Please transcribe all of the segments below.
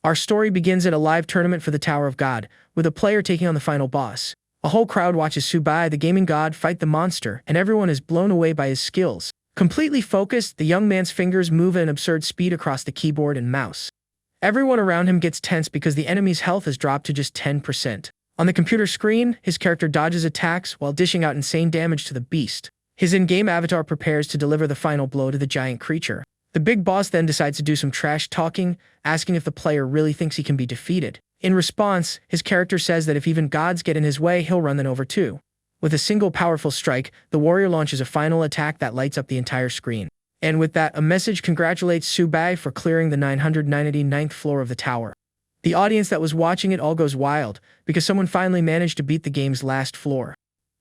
Our story begins at a live tournament for the Tower of God, with a player taking on the final boss. A whole crowd watches Subai, the gaming god, fight the monster, and everyone is blown away by his skills. Completely focused, the young man's fingers move at an absurd speed across the keyboard and mouse. Everyone around him gets tense because the enemy's health has dropped to just 10%. On the computer screen, his character dodges attacks while dishing out insane damage to the beast. His in-game avatar prepares to deliver the final blow to the giant creature. The big boss then decides to do some trash talking, asking if the player really thinks he can be defeated. In response, his character says that if even gods get in his way, he'll run them over too. With a single powerful strike, the warrior launches a final attack that lights up the entire screen. And with that, a message congratulates Subai for clearing the 999th floor of the tower. The audience that was watching it all goes wild, because someone finally managed to beat the game's last floor.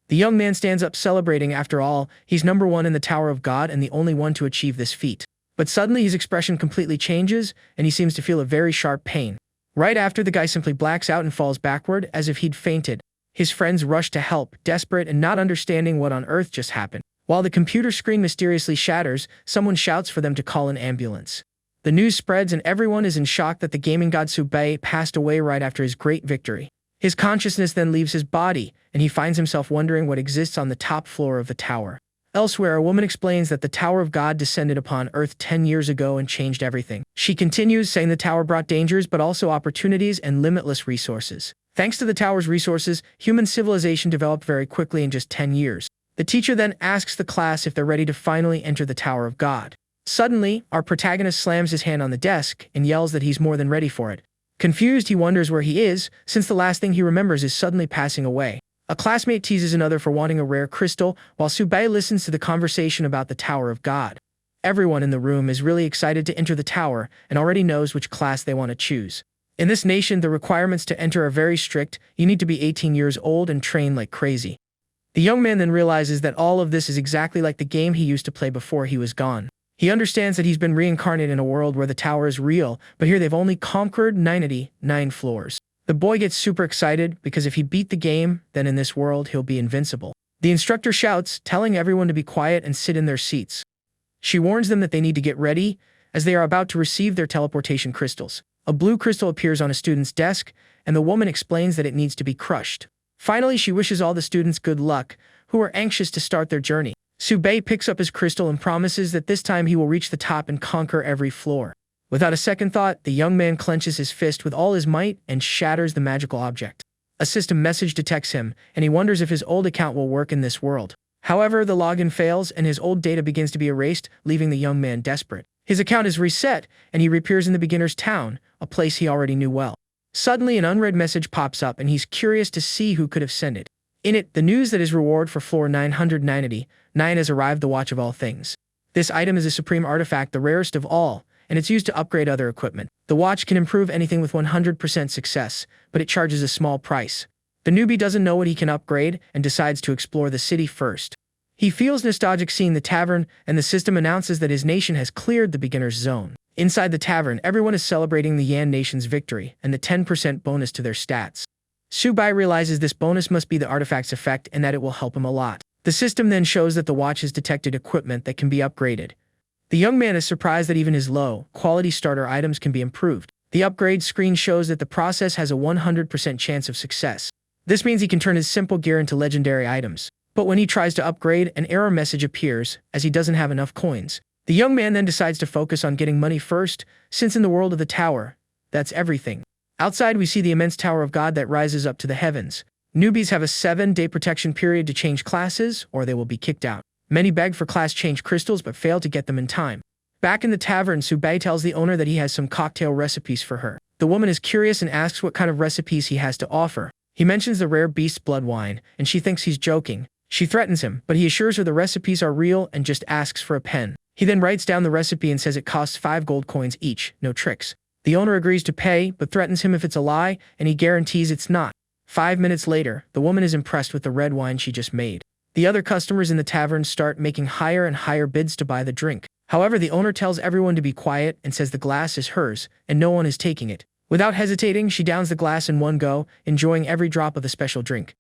The young man stands up celebrating. After all, he's number one in the Tower of God and the only one to achieve this feat. But suddenly his expression completely changes, and he seems to feel a very sharp pain. Right after, the guy simply blacks out and falls backward as if he'd fainted. His friends rush to help, desperate and not understanding what on earth just happened. While the computer screen mysteriously shatters, someone shouts for them to call an ambulance. The news spreads and everyone is in shock that the gaming god Subai passed away right after his great victory. His consciousness then leaves his body, and he finds himself wondering what exists on the top floor of the tower. Elsewhere, a woman explains that the Tower of God descended upon Earth 10 years ago and changed everything. She continues, saying the tower brought dangers but also opportunities and limitless resources. Thanks to the tower's resources, human civilization developed very quickly in just 10 years. The teacher then asks the class if they're ready to finally enter the Tower of God. Suddenly, our protagonist slams his hand on the desk and yells that he's more than ready for it. Confused, he wonders where he is, since the last thing he remembers is suddenly passing away. A classmate teases another for wanting a rare crystal, while Subai listens to the conversation about the Tower of God. Everyone in the room is really excited to enter the tower and already knows which class they want to choose. In this nation, the requirements to enter are very strict. You need to be 18 years old and train like crazy. The young man then realizes that all of this is exactly like the game he used to play before he was gone. He understands that he's been reincarnated in a world where the tower is real, but here they've only conquered 99 floors. The boy gets super excited because if he beat the game, then in this world he'll be invincible. The instructor shouts, telling everyone to be quiet and sit in their seats. She warns them that they need to get ready, as they are about to receive their teleportation crystals. A blue crystal appears on a student's desk, and the woman explains that it needs to be crushed. Finally, she wishes all the students good luck, who are anxious to start their journey. Subai picks up his crystal and promises that this time he will reach the top and conquer every floor. Without a second thought, the young man clenches his fist with all his might and shatters the magical object. A system message detects him, and he wonders if his old account will work in this world. However, the login fails and his old data begins to be erased, leaving the young man desperate. His account is reset, and he reappears in the beginner's town, a place he already knew well. Suddenly, an unread message pops up, and he's curious to see who could have sent it. In it, the news that his reward for floor 999 has arrived, the Watch of All Things. This item is a supreme artifact, the rarest of all, and it's used to upgrade other equipment. The watch can improve anything with 100% success, but it charges a small price. The newbie doesn't know what he can upgrade and decides to explore the city first. He feels nostalgic seeing the tavern, and the system announces that his nation has cleared the beginner's zone. Inside the tavern, everyone is celebrating the Yan nation's victory and the 10% bonus to their stats. Subai realizes this bonus must be the artifact's effect and that it will help him a lot. The system then shows that the watch has detected equipment that can be upgraded. The young man is surprised that even his low-quality starter items can be improved. The upgrade screen shows that the process has a 100% chance of success. This means he can turn his simple gear into legendary items. But when he tries to upgrade, an error message appears, as he doesn't have enough coins. The young man then decides to focus on getting money first, since in the world of the tower, that's everything. Outside, we see the immense Tower of God that rises up to the heavens. Newbies have a 7-day protection period to change classes, or they will be kicked out. Many beg for class change crystals but fail to get them in time. Back in the tavern, Subai tells the owner that he has some cocktail recipes for her. The woman is curious and asks what kind of recipes he has to offer. He mentions the rare beast's blood wine, and she thinks he's joking. She threatens him, but he assures her the recipes are real and just asks for a pen. He then writes down the recipe and says it costs 5 gold coins each, no tricks. The owner agrees to pay, but threatens him if it's a lie, and he guarantees it's not. 5 minutes later, the woman is impressed with the red wine she just made. The other customers in the tavern start making higher and higher bids to buy the drink. However, the owner tells everyone to be quiet and says the glass is hers, and no one is taking it. Without hesitating, she downs the glass in one go, enjoying every drop of the special drink.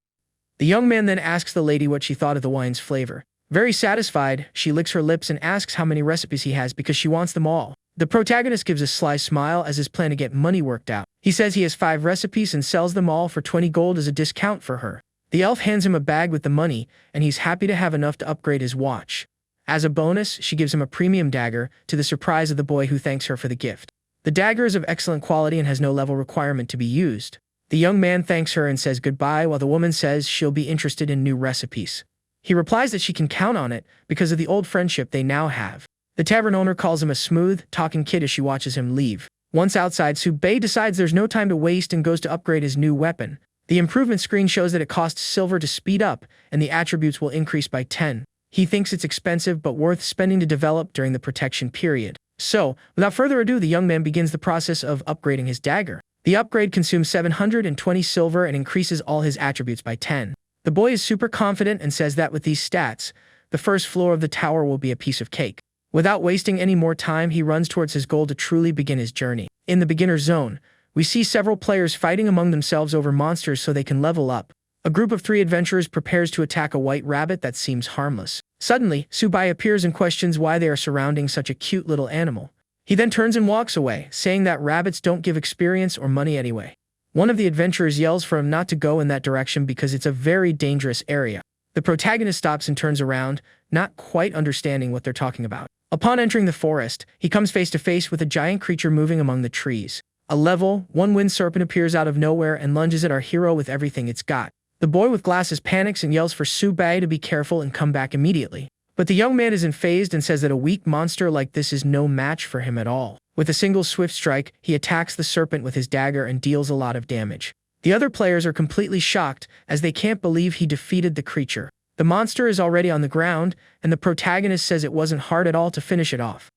The young man then asks the lady what she thought of the wine's flavor. Very satisfied, she licks her lips and asks how many recipes he has because she wants them all. The protagonist gives a sly smile as his plan to get money worked out. He says he has 5 recipes and sells them all for 20 gold as a discount for her. The elf hands him a bag with the money, and he's happy to have enough to upgrade his watch. As a bonus, she gives him a premium dagger, to the surprise of the boy who thanks her for the gift. The dagger is of excellent quality and has no level requirement to be used. The young man thanks her and says goodbye while the woman says she'll be interested in new recipes. He replies that she can count on it because of the old friendship they now have. The tavern owner calls him a smooth, talking kid as she watches him leave. Once outside, Subei decides there's no time to waste and goes to upgrade his new weapon. The improvement screen shows that it costs silver to speed up, and the attributes will increase by 10. He thinks it's expensive but worth spending to develop during the protection period. So, without further ado, the young man begins the process of upgrading his dagger. The upgrade consumes 720 silver and increases all his attributes by 10. The boy is super confident and says that with these stats, the first floor of the tower will be a piece of cake. Without wasting any more time, he runs towards his goal to truly begin his journey. In the beginner zone, we see several players fighting among themselves over monsters so they can level up. A group of 3 adventurers prepares to attack a white rabbit that seems harmless. Suddenly, Subei appears and questions why they are surrounding such a cute little animal. He then turns and walks away, saying that rabbits don't give experience or money anyway. One of the adventurers yells for him not to go in that direction because it's a very dangerous area. The protagonist stops and turns around, not quite understanding what they're talking about. Upon entering the forest, he comes face to face with a giant creature moving among the trees. A level 1 wind serpent appears out of nowhere and lunges at our hero with everything it's got. The boy with glasses panics and yells for Subei to be careful and come back immediately. But the young man isn't fazed and says that a weak monster like this is no match for him at all. With a single swift strike, he attacks the serpent with his dagger and deals a lot of damage. The other players are completely shocked as they can't believe he defeated the creature. The monster is already on the ground, and the protagonist says it wasn't hard at all to finish it off.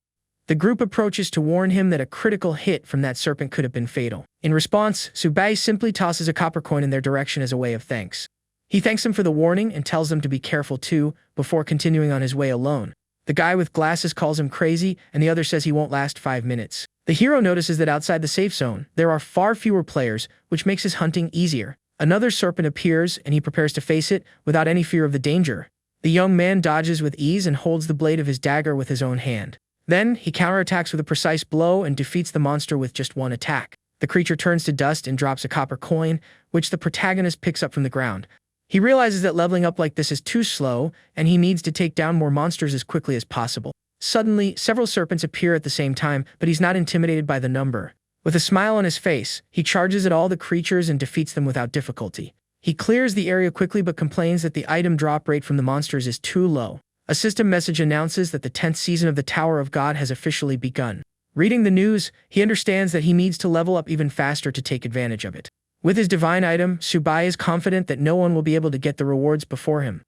The group approaches to warn him that a critical hit from that serpent could have been fatal. In response, Subei simply tosses a copper coin in their direction as a way of thanks. He thanks them for the warning and tells them to be careful too, before continuing on his way alone. The guy with glasses calls him crazy, and the other says he won't last 5 minutes. The hero notices that outside the safe zone, there are far fewer players, which makes his hunting easier. Another serpent appears, and he prepares to face it, without any fear of the danger. The young man dodges with ease and holds the blade of his dagger with his own hand. Then, he counterattacks with a precise blow and defeats the monster with just 1 attack. The creature turns to dust and drops a copper coin, which the protagonist picks up from the ground. He realizes that leveling up like this is too slow, and he needs to take down more monsters as quickly as possible. Suddenly, several serpents appear at the same time, but he's not intimidated by the number. With a smile on his face, he charges at all the creatures and defeats them without difficulty. He clears the area quickly but complains that the item drop rate from the monsters is too low. A system message announces that the 10th season of the Tower of God has officially begun. Reading the news, he understands that he needs to level up even faster to take advantage of it. With his divine item, Subei is confident that no one will be able to get the rewards before him.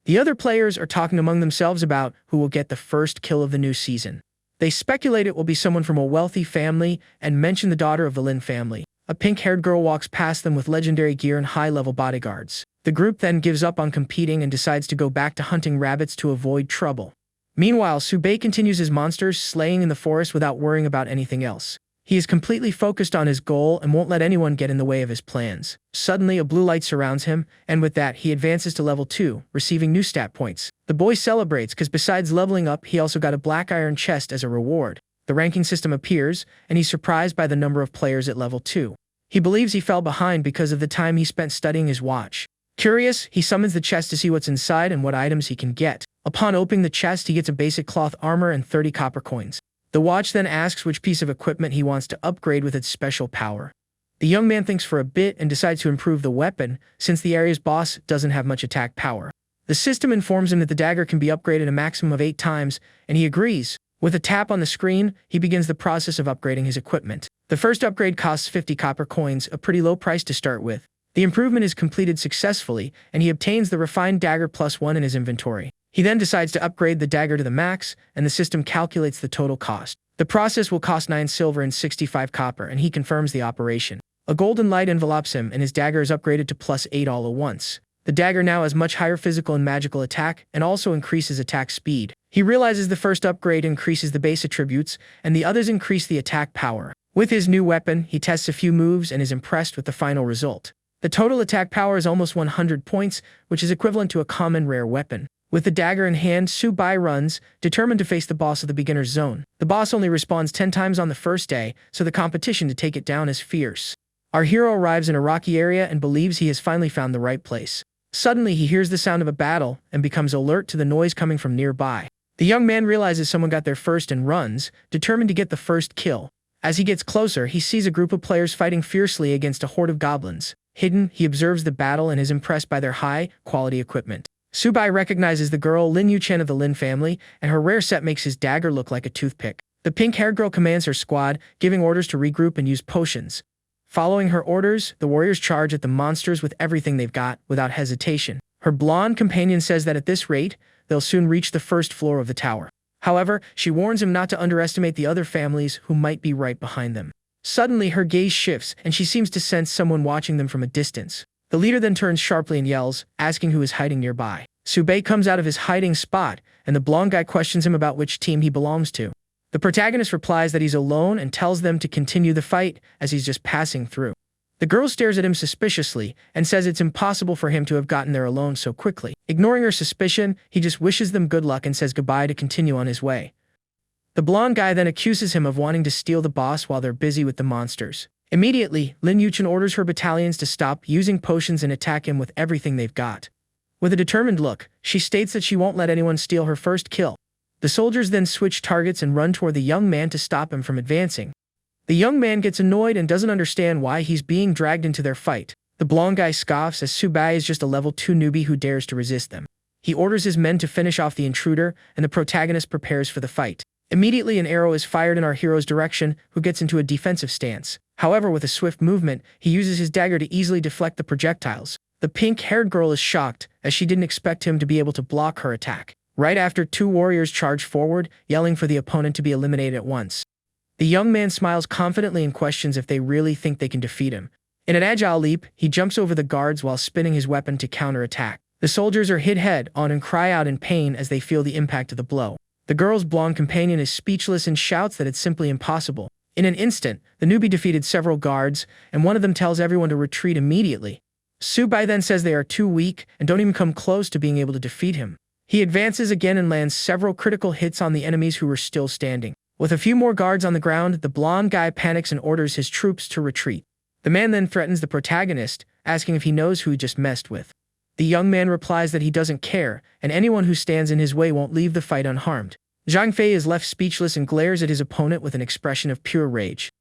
The other players are talking among themselves about who will get the first kill of the new season. They speculate it will be someone from a wealthy family and mention the daughter of the Lin family. A pink-haired girl walks past them with legendary gear and high-level bodyguards. The group then gives up on competing and decides to go back to hunting rabbits to avoid trouble. Meanwhile, Subei continues his monsters slaying in the forest without worrying about anything else. He is completely focused on his goal and won't let anyone get in the way of his plans. Suddenly, a blue light surrounds him, and with that, he advances to level 2, receiving new stat points. The boy celebrates because besides leveling up, he also got a black iron chest as a reward. The ranking system appears, and he's surprised by the number of players at level 2. He believes he fell behind because of the time he spent studying his watch. Curious, he summons the chest to see what's inside and what items he can get. Upon opening the chest, he gets a basic cloth armor and 30 copper coins. The watch then asks which piece of equipment he wants to upgrade with its special power. The young man thinks for a bit and decides to improve the weapon, since the area's boss doesn't have much attack power. The system informs him that the dagger can be upgraded a maximum of 8 times, and he agrees. With a tap on the screen, he begins the process of upgrading his equipment. The first upgrade costs 50 copper coins, a pretty low price to start with. The improvement is completed successfully, and he obtains the refined dagger +1 in his inventory. He then decides to upgrade the dagger to the max, and the system calculates the total cost. The process will cost 9 silver and 65 copper, and he confirms the operation. A golden light envelopes him, and his dagger is upgraded to +8 all at once. The dagger now has much higher physical and magical attack, and also increases attack speed. He realizes the first upgrade increases the base attributes, and the others increase the attack power. With his new weapon, he tests a few moves and is impressed with the final result. The total attack power is almost 100 points, which is equivalent to a common rare weapon. With the dagger in hand, Subai runs, determined to face the boss of the beginner's zone. The boss only respawns 10 times on the first day, so the competition to take it down is fierce. Our hero arrives in a rocky area and believes he has finally found the right place. Suddenly, he hears the sound of a battle and becomes alert to the noise coming from nearby. The young man realizes someone got there first and runs, determined to get the first kill. As he gets closer, he sees a group of players fighting fiercely against a horde of goblins. Hidden, he observes the battle and is impressed by their high-quality equipment. Subai recognizes the girl Lin Yuchen of the Lin family, and her rare set makes his dagger look like a toothpick. The pink-haired girl commands her squad, giving orders to regroup and use potions. Following her orders, the warriors charge at the monsters with everything they've got, without hesitation. Her blonde companion says that at this rate, they'll soon reach the first floor of the tower. However, she warns him not to underestimate the other families who might be right behind them. Suddenly, her gaze shifts, and she seems to sense someone watching them from a distance. The leader then turns sharply and yells, asking who is hiding nearby. Subei comes out of his hiding spot, and the blonde guy questions him about which team he belongs to. The protagonist replies that he's alone and tells them to continue the fight as he's just passing through. The girl stares at him suspiciously and says it's impossible for him to have gotten there alone so quickly. Ignoring her suspicion, he just wishes them good luck and says goodbye to continue on his way. The blonde guy then accuses him of wanting to steal the boss while they're busy with the monsters. Immediately, Lin Yuchen orders her battalions to stop using potions and attack him with everything they've got. With a determined look, she states that she won't let anyone steal her first kill. The soldiers then switch targets and run toward the young man to stop him from advancing. The young man gets annoyed and doesn't understand why he's being dragged into their fight. The blonde guy scoffs as Subai is just a level 2 newbie who dares to resist them. He orders his men to finish off the intruder, and the protagonist prepares for the fight. Immediately, an arrow is fired in our hero's direction, who gets into a defensive stance. However, with a swift movement, he uses his dagger to easily deflect the projectiles. The pink-haired girl is shocked, as she didn't expect him to be able to block her attack. Right after, 2 warriors charge forward, yelling for the opponent to be eliminated at once. The young man smiles confidently and questions if they really think they can defeat him. In an agile leap, he jumps over the guards while spinning his weapon to counterattack. The soldiers are hit head-on and cry out in pain as they feel the impact of the blow. The girl's blonde companion is speechless and shouts that it's simply impossible. In an instant, the newbie defeated several guards, and one of them tells everyone to retreat immediately. Subai then says they are too weak and don't even come close to being able to defeat him. He advances again and lands several critical hits on the enemies who were still standing. With a few more guards on the ground, the blonde guy panics and orders his troops to retreat. The man then threatens the protagonist, asking if he knows who he just messed with. The young man replies that he doesn't care, and anyone who stands in his way won't leave the fight unharmed. Zhang Fei is left speechless and glares at his opponent with an expression of pure rage.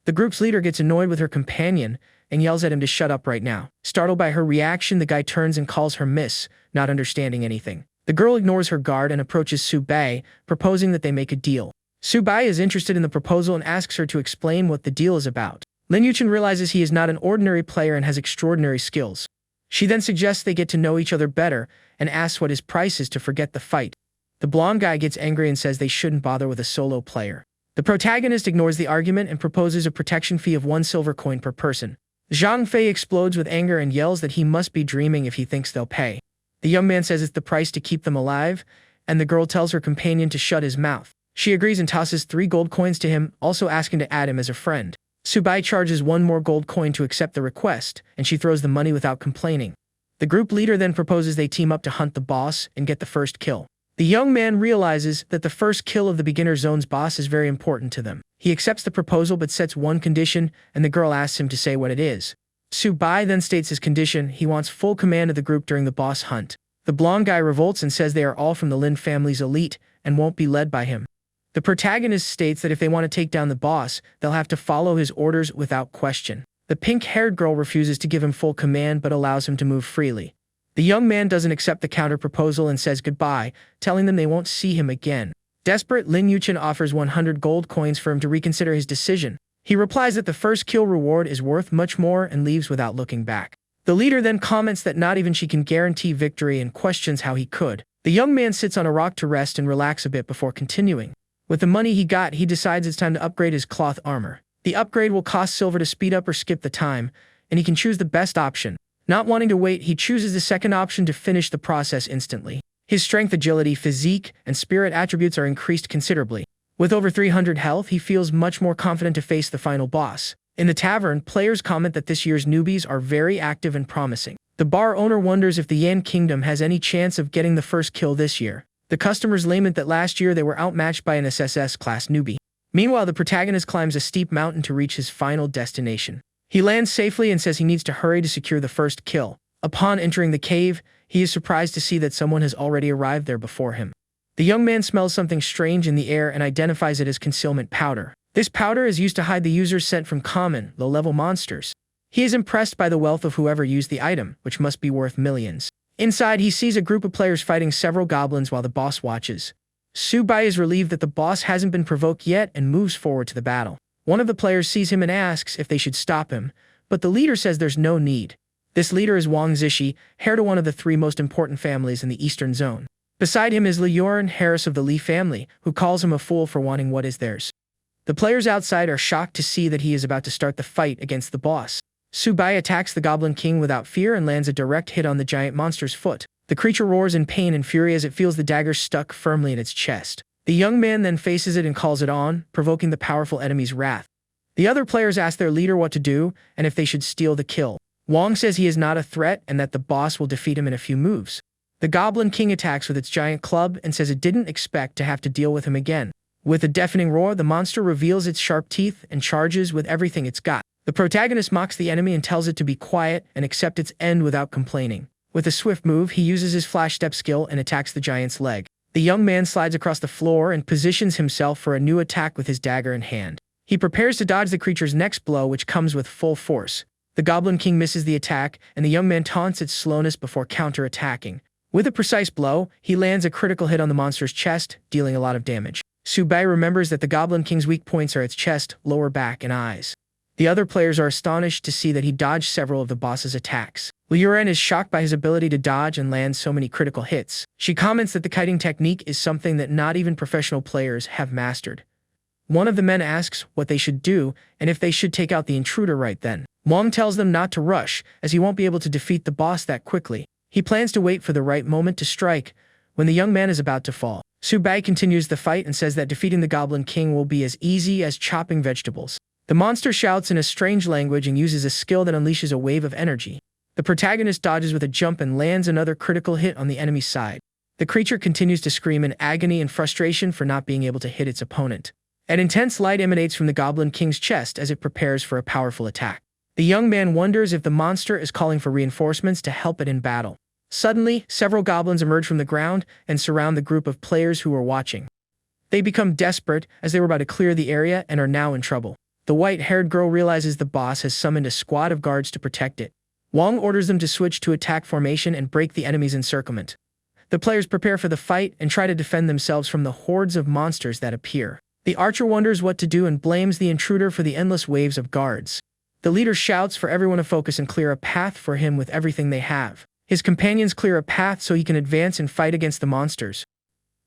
The group's leader gets annoyed with her companion and yells at him to shut up right now. Startled by her reaction, the guy turns and calls her miss, not understanding anything. The girl ignores her guard and approaches Subai, proposing that they make a deal. Subai is interested in the proposal and asks her to explain what the deal is about. Lin Yuchen realizes he is not an ordinary player and has extraordinary skills. She then suggests they get to know each other better and asks what his price is to forget the fight. The blonde guy gets angry and says they shouldn't bother with a solo player. The protagonist ignores the argument and proposes a protection fee of 1 silver coin per person. Zhang Fei explodes with anger and yells that he must be dreaming if he thinks they'll pay. The young man says it's the price to keep them alive, and the girl tells her companion to shut his mouth. She agrees and tosses 3 gold coins to him, also asking to add him as a friend. Subai charges 1 more gold coin to accept the request, and she throws the money without complaining. The group leader then proposes they team up to hunt the boss and get the first kill. The young man realizes that the first kill of the beginner zone's boss is very important to them. He accepts the proposal but sets one condition, and the girl asks him to say what it is. Subai then states his condition: he wants full command of the group during the boss hunt. The blonde guy revolts and says they are all from the Lin family's elite and won't be led by him. The protagonist states that if they want to take down the boss, they'll have to follow his orders without question. The pink-haired girl refuses to give him full command but allows him to move freely. The young man doesn't accept the counter-proposal and says goodbye, telling them they won't see him again. Desperate, Lin Yuchen offers 100 gold coins for him to reconsider his decision. He replies that the first kill reward is worth much more and leaves without looking back. The leader then comments that not even she can guarantee victory and questions how he could. The young man sits on a rock to rest and relax a bit before continuing. With the money he got, he decides it's time to upgrade his cloth armor. The upgrade will cost silver to speed up or skip the time, and he can choose the best option. Not wanting to wait, he chooses the second option to finish the process instantly. His strength, agility, physique, and spirit attributes are increased considerably. With over 300 health, he feels much more confident to face the final boss. In the tavern, players comment that this year's newbies are very active and promising. The bar owner wonders if the Yan Kingdom has any chance of getting the first kill this year. The customers lament that last year they were outmatched by an SSS-class newbie. Meanwhile, the protagonist climbs a steep mountain to reach his final destination. He lands safely and says he needs to hurry to secure the first kill. Upon entering the cave, he is surprised to see that someone has already arrived there before him. The young man smells something strange in the air and identifies it as concealment powder. This powder is used to hide the user's scent from common, low-level monsters. He is impressed by the wealth of whoever used the item, which must be worth millions. Inside, he sees a group of players fighting several goblins while the boss watches. Subai is relieved that the boss hasn't been provoked yet and moves forward to the battle. One of the players sees him and asks if they should stop him, but the leader says there's no need. This leader is Wang Zishi, heir to one of the three most important families in the Eastern Zone. Beside him is Leoran Harris of the Li family, who calls him a fool for wanting what is theirs. The players outside are shocked to see that he is about to start the fight against the boss. Subai attacks the Goblin King without fear and lands a direct hit on the giant monster's foot. The creature roars in pain and fury as it feels the dagger stuck firmly in its chest. The young man then faces it and calls it on, provoking the powerful enemy's wrath. The other players ask their leader what to do and if they should steal the kill. Wang says he is not a threat and that the boss will defeat him in a few moves. The Goblin King attacks with its giant club and says it didn't expect to have to deal with him again. With a deafening roar, the monster reveals its sharp teeth and charges with everything it's got. The protagonist mocks the enemy and tells it to be quiet and accept its end without complaining. With a swift move, he uses his flash step skill and attacks the giant's leg. The young man slides across the floor and positions himself for a new attack with his dagger in hand. He prepares to dodge the creature's next blow, which comes with full force. The Goblin King misses the attack, and the young man taunts its slowness before counter-attacking. With a precise blow, he lands a critical hit on the monster's chest, dealing a lot of damage. Subai remembers that the Goblin King's weak points are its chest, lower back, and eyes. The other players are astonished to see that he dodged several of the boss's attacks. Liuren is shocked by his ability to dodge and land so many critical hits. She comments that the kiting technique is something that not even professional players have mastered. One of the men asks what they should do and if they should take out the intruder right then. Wang tells them not to rush, as he won't be able to defeat the boss that quickly. He plans to wait for the right moment to strike when the young man is about to fall. Subai continues the fight and says that defeating the Goblin King will be as easy as chopping vegetables. The monster shouts in a strange language and uses a skill that unleashes a wave of energy. The protagonist dodges with a jump and lands another critical hit on the enemy's side. The creature continues to scream in agony and frustration for not being able to hit its opponent. An intense light emanates from the Goblin King's chest as it prepares for a powerful attack. The young man wonders if the monster is calling for reinforcements to help it in battle. Suddenly, several goblins emerge from the ground and surround the group of players who are watching. They become desperate as they were about to clear the area and are now in trouble. The white-haired girl realizes the boss has summoned a squad of guards to protect it. Wang orders them to switch to attack formation and break the enemy's encirclement. The players prepare for the fight and try to defend themselves from the hordes of monsters that appear. The archer wonders what to do and blames the intruder for the endless waves of guards. The leader shouts for everyone to focus and clear a path for him with everything they have. His companions clear a path so he can advance and fight against the monsters.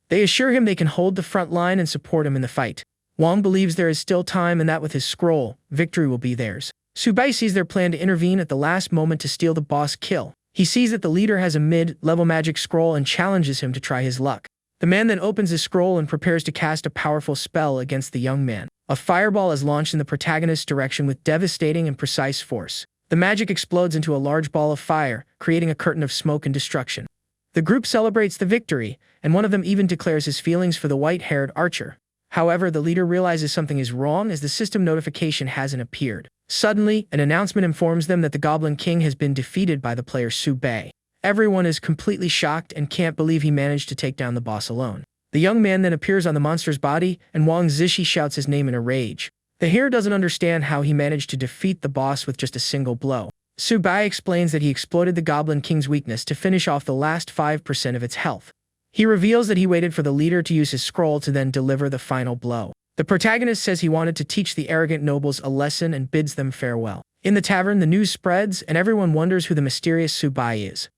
They assure him they can hold the front line and support him in the fight. Wang believes there is still time and that with his scroll, victory will be theirs. Subai sees their plan to intervene at the last moment to steal the boss kill. He sees that the leader has a mid-level magic scroll and challenges him to try his luck. The man then opens his scroll and prepares to cast a powerful spell against the young man. A fireball is launched in the protagonist's direction with devastating and precise force. The magic explodes into a large ball of fire, creating a curtain of smoke and destruction. The group celebrates the victory, and one of them even declares his feelings for the white-haired archer. However, the leader realizes something is wrong as the system notification hasn't appeared. Suddenly, an announcement informs them that the Goblin King has been defeated by the player Subai. Everyone is completely shocked and can't believe he managed to take down the boss alone. The young man then appears on the monster's body, and Wang Zishi shouts his name in a rage. The hero doesn't understand how he managed to defeat the boss with just a single blow. Subai explains that he exploited the Goblin King's weakness to finish off the last 5% of its health. He reveals that he waited for the leader to use his scroll to then deliver the final blow. The protagonist says he wanted to teach the arrogant nobles a lesson and bids them farewell. In the tavern, the news spreads, and everyone wonders who the mysterious Subai is.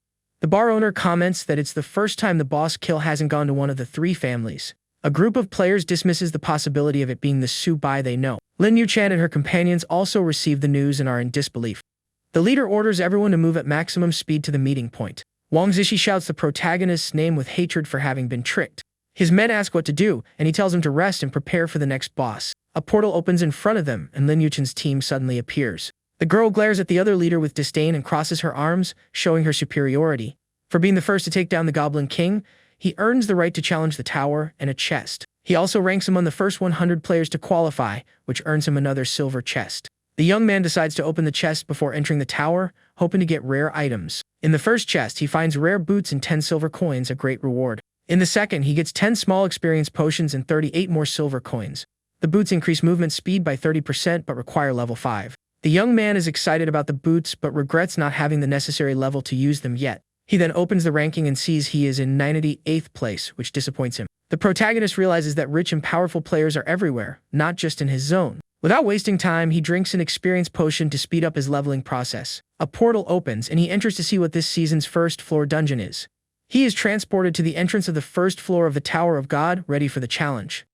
The bar owner comments that it's the first time the boss kill hasn't gone to one of the three families. A group of players dismisses the possibility of it being the Subai they know. Lin Yu-chan and her companions also receive the news and are in disbelief. The leader orders everyone to move at maximum speed to the meeting point. Wang Zishi shouts the protagonist's name with hatred for having been tricked. His men ask what to do, and he tells them to rest and prepare for the next boss. A portal opens in front of them, and Lin Yu-chan's team suddenly appears. The girl glares at the other leader with disdain and crosses her arms, showing her superiority. For being the first to take down the Goblin King, he earns the right to challenge the tower and a chest. He also ranks among the first 100 players to qualify, which earns him another silver chest. The young man decides to open the chest before entering the tower, hoping to get rare items. In the first chest, he finds rare boots and 10 silver coins, a great reward. In the second, he gets 10 small experience potions and 38 more silver coins. The boots increase movement speed by 30% but require level 5. The young man is excited about the boots but regrets not having the necessary level to use them yet. He then opens the ranking and sees he is in 98th place, which disappoints him. The protagonist realizes that rich and powerful players are everywhere, not just in his zone. Without wasting time, he drinks an experience potion to speed up his leveling process. A portal opens and he enters to see what this season's first floor dungeon is. He is transported to the entrance of the first floor of the Tower of God, ready for the challenge.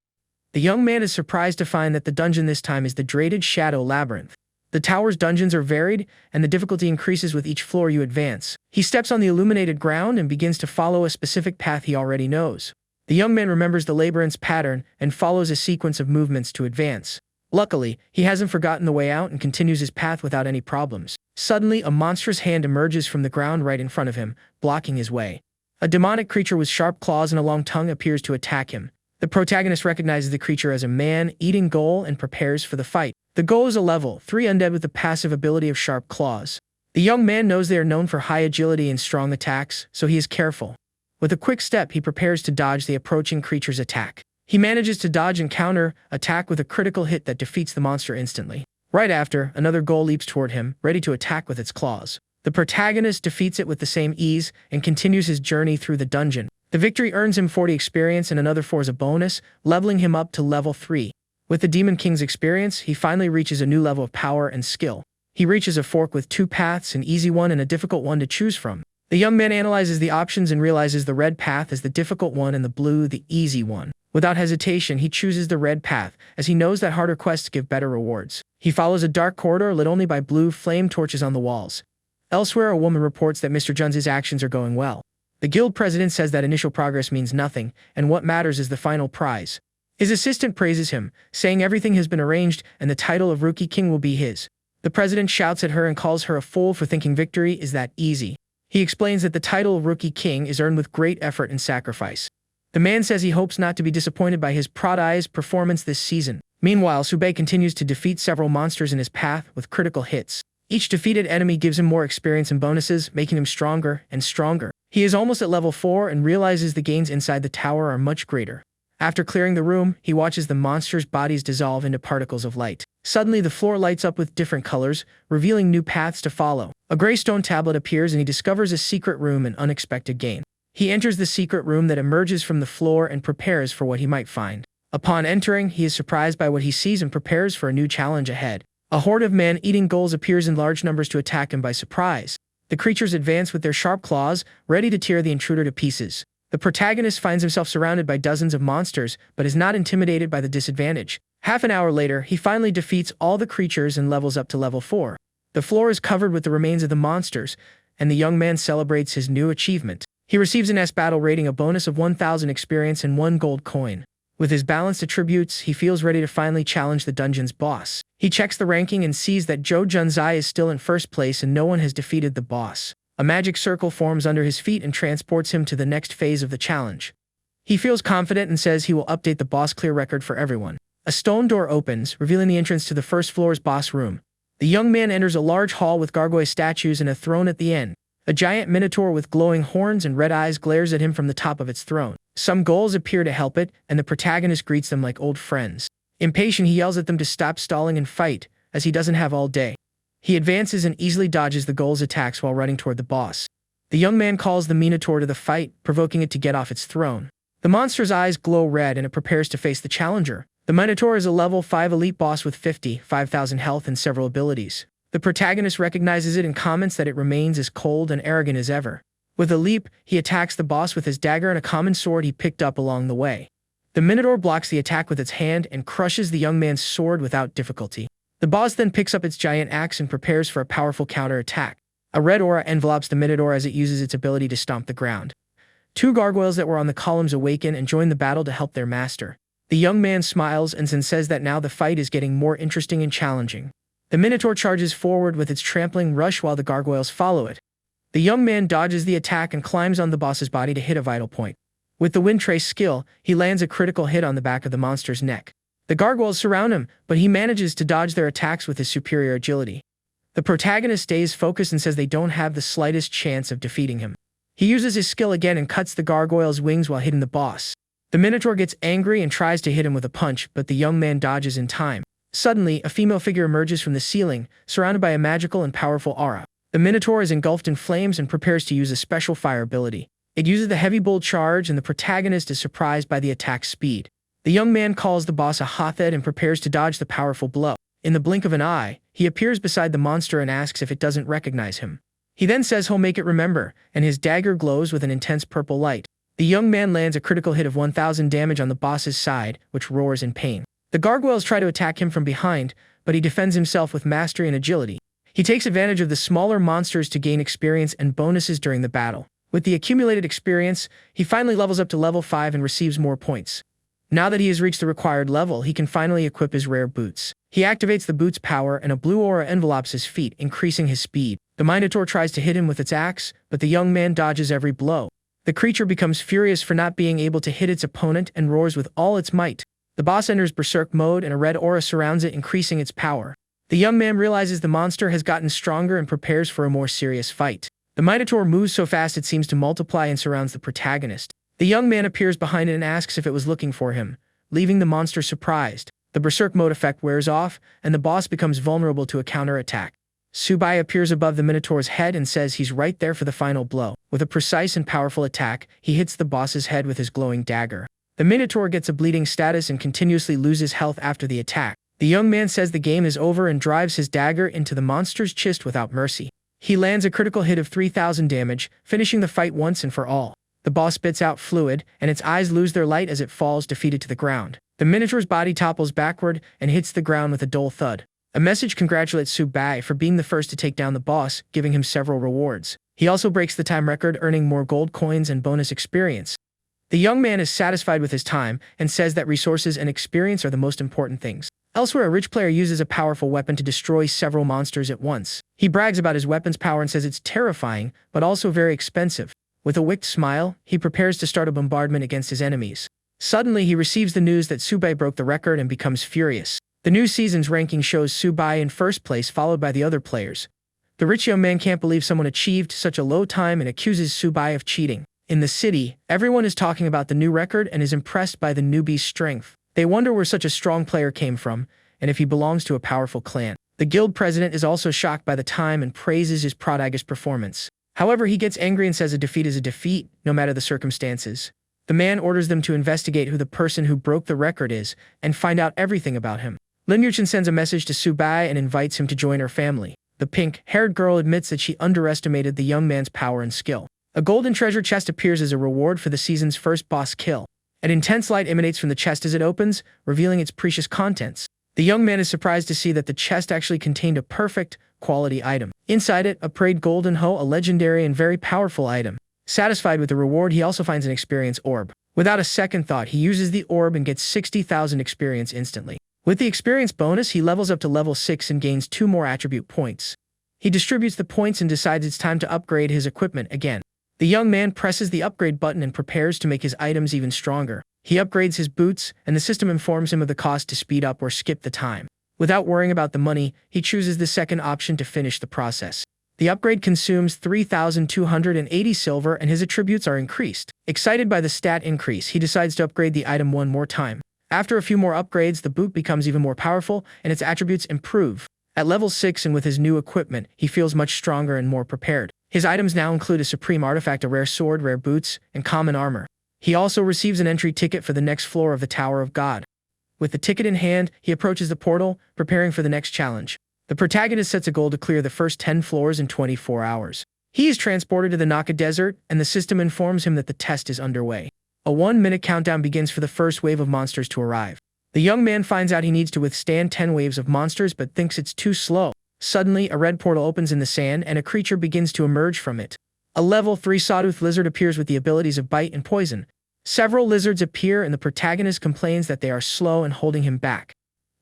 The young man is surprised to find that the dungeon this time is the Dreaded Shadow Labyrinth. The tower's dungeons are varied, and the difficulty increases with each floor you advance. He steps on the illuminated ground and begins to follow a specific path he already knows. The young man remembers the labyrinth's pattern and follows a sequence of movements to advance. Luckily, he hasn't forgotten the way out and continues his path without any problems. Suddenly, a monstrous hand emerges from the ground right in front of him, blocking his way. A demonic creature with sharp claws and a long tongue appears to attack him. The protagonist recognizes the creature as a man-eating ghoul and prepares for the fight. The ghoul is a level 3 undead with the passive ability of sharp claws. The young man knows they are known for high agility and strong attacks, so he is careful. With a quick step, he prepares to dodge the approaching creature's attack. He manages to dodge and counter-attack with a critical hit that defeats the monster instantly. Right after, another ghoul leaps toward him, ready to attack with its claws. The protagonist defeats it with the same ease and continues his journey through the dungeon. The victory earns him 40 experience and another 4 as a bonus, leveling him up to level 3. With the Demon King's experience, he finally reaches a new level of power and skill. He reaches a fork with 2 paths, an easy one and a difficult one to choose from. The young man analyzes the options and realizes the red path is the difficult one and the blue the easy one. Without hesitation, he chooses the red path, as he knows that harder quests give better rewards. He follows a dark corridor lit only by blue flame torches on the walls. Elsewhere, a woman reports that Mr. Jun's actions are going well. The guild president says that initial progress means nothing, and what matters is the final prize. His assistant praises him, saying everything has been arranged and the title of Rookie King will be his. The president shouts at her and calls her a fool for thinking victory is that easy. He explains that the title of Rookie King is earned with great effort and sacrifice. The man says he hopes not to be disappointed by his Prodai's performance this season. Meanwhile, Subei continues to defeat several monsters in his path with critical hits. Each defeated enemy gives him more experience and bonuses, making him stronger and stronger. He is almost at level 4 and realizes the gains inside the tower are much greater. After clearing the room, he watches the monsters' bodies dissolve into particles of light. Suddenly, the floor lights up with different colors, revealing new paths to follow. A gray stone tablet appears and he discovers a secret room and unexpected gain. He enters the secret room that emerges from the floor and prepares for what he might find. Upon entering, he is surprised by what he sees and prepares for a new challenge ahead. A horde of man-eating ghouls appears in large numbers to attack him by surprise. The creatures advance with their sharp claws, ready to tear the intruder to pieces. The protagonist finds himself surrounded by dozens of monsters, but is not intimidated by the disadvantage. Half an hour later, he finally defeats all the creatures and levels up to level 4. The floor is covered with the remains of the monsters, and the young man celebrates his new achievement. He receives an S battle rating, a bonus of 1,000 experience and 1 gold coin. With his balanced attributes, he feels ready to finally challenge the dungeon's boss. He checks the ranking and sees that Zhou Junzai is still in first place and no one has defeated the boss. A magic circle forms under his feet and transports him to the next phase of the challenge. He feels confident and says he will update the boss clear record for everyone. A stone door opens, revealing the entrance to the first floor's boss room. The young man enters a large hall with gargoyle statues and a throne at the end. A giant minotaur with glowing horns and red eyes glares at him from the top of its throne. Some ghouls appear to help it, and the protagonist greets them like old friends. Impatient, he yells at them to stop stalling and fight, as he doesn't have all day. He advances and easily dodges the ghouls' attacks while running toward the boss. The young man calls the minotaur to the fight, provoking it to get off its throne. The monster's eyes glow red and it prepares to face the challenger. The minotaur is a level 5 elite boss with 5,000 health and several abilities. The protagonist recognizes it and comments that it remains as cold and arrogant as ever. With a leap, he attacks the boss with his dagger and a common sword he picked up along the way. The minotaur blocks the attack with its hand and crushes the young man's sword without difficulty. The boss then picks up its giant axe and prepares for a powerful counter-attack. A red aura envelopes the minotaur as it uses its ability to stomp the ground. 2 gargoyles that were on the columns awaken and join the battle to help their master. The young man smiles and then says that now the fight is getting more interesting and challenging. The Minotaur charges forward with its trampling rush while the gargoyles follow it. The young man dodges the attack and climbs on the boss's body to hit a vital point. With the wind trace skill, he lands a critical hit on the back of the monster's neck. The gargoyles surround him, but he manages to dodge their attacks with his superior agility. The protagonist stays focused and says they don't have the slightest chance of defeating him. He uses his skill again and cuts the gargoyle's wings while hitting the boss. The Minotaur gets angry and tries to hit him with a punch, but the young man dodges in time. Suddenly, a female figure emerges from the ceiling, surrounded by a magical and powerful aura. The Minotaur is engulfed in flames and prepares to use a special fire ability. It uses the heavy bull charge, and the protagonist is surprised by the attack's speed. The young man calls the boss a hothead and prepares to dodge the powerful blow. In the blink of an eye, he appears beside the monster and asks if it doesn't recognize him. He then says he'll make it remember, and his dagger glows with an intense purple light. The young man lands a critical hit of 1000 damage on the boss's side, which roars in pain. The gargoyles try to attack him from behind, but he defends himself with mastery and agility. He takes advantage of the smaller monsters to gain experience and bonuses during the battle. With the accumulated experience, he finally levels up to level 5 and receives more points. Now that he has reached the required level, he can finally equip his rare boots. He activates the boot's power and a blue aura envelopes his feet, increasing his speed. The Minotaur tries to hit him with its axe, but the young man dodges every blow. The creature becomes furious for not being able to hit its opponent and roars with all its might. The boss enters berserk mode and a red aura surrounds it, increasing its power. The young man realizes the monster has gotten stronger and prepares for a more serious fight. The Minotaur moves so fast it seems to multiply and surrounds the protagonist. The young man appears behind it and asks if it was looking for him, leaving the monster surprised. The berserk mode effect wears off, and the boss becomes vulnerable to a counterattack. Subai appears above the Minotaur's head and says he's right there for the final blow. With a precise and powerful attack, he hits the boss's head with his glowing dagger. The Minotaur gets a bleeding status and continuously loses health after the attack. The young man says the game is over and drives his dagger into the monster's chest without mercy. He lands a critical hit of 3000 damage, finishing the fight once and for all. The boss spits out fluid, and its eyes lose their light as it falls defeated to the ground. The Minotaur's body topples backward and hits the ground with a dull thud. A message congratulates Subai for being the first to take down the boss, giving him several rewards. He also breaks the time record, earning more gold coins and bonus experience. The young man is satisfied with his time and says that resources and experience are the most important things. Elsewhere, a rich player uses a powerful weapon to destroy several monsters at once. He brags about his weapon's power and says it's terrifying, but also very expensive. With a wicked smile, he prepares to start a bombardment against his enemies. Suddenly, he receives the news that Subai broke the record and becomes furious. The new season's ranking shows Subai in first place, followed by the other players. The rich young man can't believe someone achieved such a low time and accuses Subai of cheating. In the city, everyone is talking about the new record and is impressed by the newbie's strength. They wonder where such a strong player came from, and if he belongs to a powerful clan. The guild president is also shocked by the time and praises his protagonist's performance. However, he gets angry and says a defeat is a defeat, no matter the circumstances. The man orders them to investigate who the person who broke the record is and find out everything about him. Lin Yuchen sends a message to Subai and invites him to join her family. The pink-haired girl admits that she underestimated the young man's power and skill. A golden treasure chest appears as a reward for the season's first boss kill. An intense light emanates from the chest as it opens, revealing its precious contents. The young man is surprised to see that the chest actually contained a perfect, quality item. Inside it, a prayed golden hoe, a legendary and very powerful item. Satisfied with the reward, he also finds an experience orb. Without a second thought, he uses the orb and gets 60,000 experience instantly. With the experience bonus, he levels up to level 6 and gains 2 more attribute points. He distributes the points and decides it's time to upgrade his equipment again. The young man presses the upgrade button and prepares to make his items even stronger. He upgrades his boots, and the system informs him of the cost to speed up or skip the time. Without worrying about the money, he chooses the second option to finish the process. The upgrade consumes 3,280 silver and his attributes are increased. Excited by the stat increase, he decides to upgrade the item one more time. After a few more upgrades, the boot becomes even more powerful and its attributes improve. At level 6 and with his new equipment, he feels much stronger and more prepared. His items now include a supreme artifact, a rare sword, rare boots, and common armor. He also receives an entry ticket for the next floor of the Tower of God. With the ticket in hand, he approaches the portal, preparing for the next challenge. The protagonist sets a goal to clear the first 10 floors in 24 hours. He is transported to the Naka Desert, and the system informs him that the test is underway. A 1-minute countdown begins for the first wave of monsters to arrive. The young man finds out he needs to withstand 10 waves of monsters but thinks it's too slow. Suddenly, a red portal opens in the sand and a creature begins to emerge from it. A level 3 sawtooth lizard appears with the abilities of bite and poison. Several lizards appear and the protagonist complains that they are slow and holding him back.